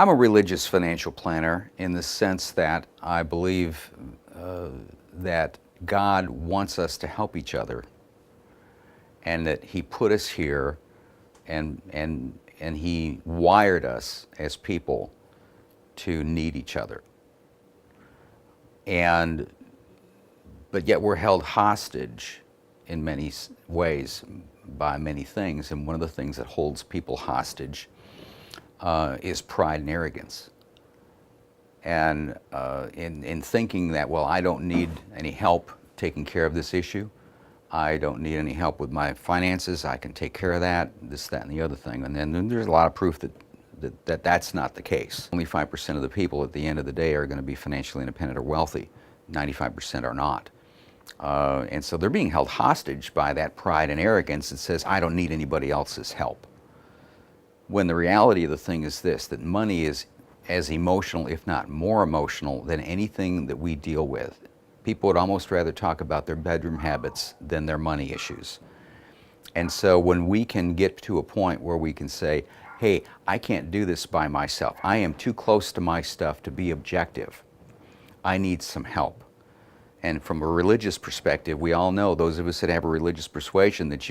I'm a religious financial planner in the sense that I believe that God wants us to help each other, and that He put us here, and He wired us as people to need each other. But yet we're held hostage in many ways by many things, and one of the things that holds people hostage is pride and arrogance. And in thinking that, well, I don't need any help taking care of this issue, I don't need any help with my finances, I can take care of that, this, that, and the other thing. And then there's a lot of proof that that's not the case. Only 5% of the people at the end of the day are going to be financially independent or wealthy. 95% are not. And so they're being held hostage by that pride and arrogance that says, I don't need anybody else's help. When the reality of the thing is this, that money is as emotional, if not more emotional, than anything that we deal with. People would almost rather talk about their bedroom habits than their money issues. And so when we can get to a point where we can say, hey, I can't do this by myself. I am too close to my stuff to be objective. I need some help. And from a religious perspective, we all know, those of us that have a religious persuasion, that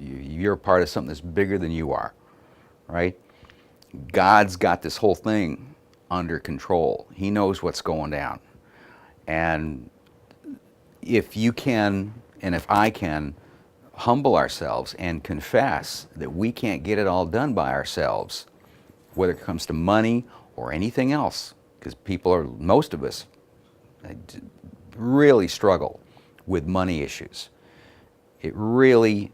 you're a part of something that's bigger than you are, right? God's got this whole thing under control. He knows what's going down. And if you can, and if I can, humble ourselves and confess that we can't get it all done by ourselves, whether it comes to money or anything else, because most of us really struggle with money issues. It really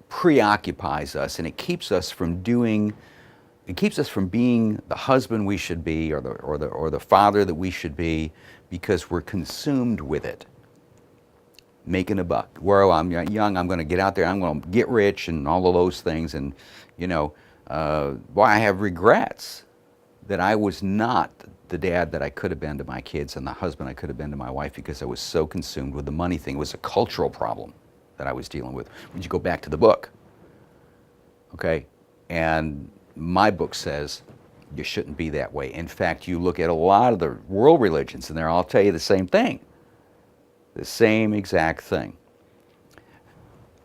preoccupies us, and it keeps us from being the husband we should be, or the father that we should be, because we're consumed with it. Making a buck. Well, I'm young, I'm going to get out there, I'm going to get rich, and all of those things. And I have regrets that I was not the dad that I could have been to my kids and the husband I could have been to my wife, because I was so consumed with the money thing. It was a cultural problem that I was dealing with. When you go back to the book, okay, and my book says you shouldn't be that way. In fact, you look at a lot of the world religions, and they'll all tell you the same thing. The same exact thing.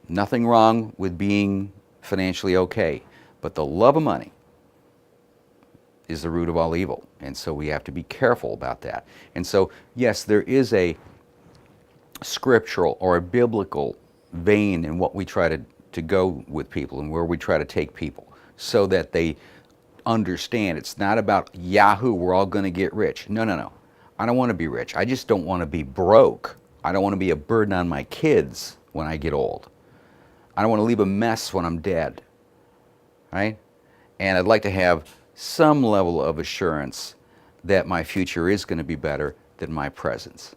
Nothing wrong with being financially okay, but the love of money is the root of all evil. And so we have to be careful about that. And so, yes, there is a scriptural or a biblical vein in what we try to go with people and where we try to take people, so that they understand it's not about Yahoo, we're all going to get rich. No, no, no. I don't want to be rich. I just don't want to be broke. I don't want to be a burden on my kids when I get old. I don't want to leave a mess when I'm dead, right? And I'd like to have some level of assurance that my future is going to be better than my presence.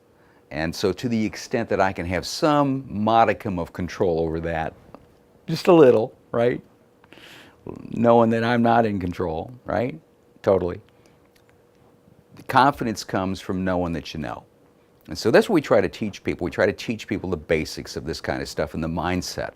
And so to the extent that I can have some modicum of control over that, just a little, right? Knowing that I'm not in control, right? Totally. The confidence comes from knowing that you know. And so that's what we try to teach people. We try to teach people the basics of this kind of stuff and the mindset.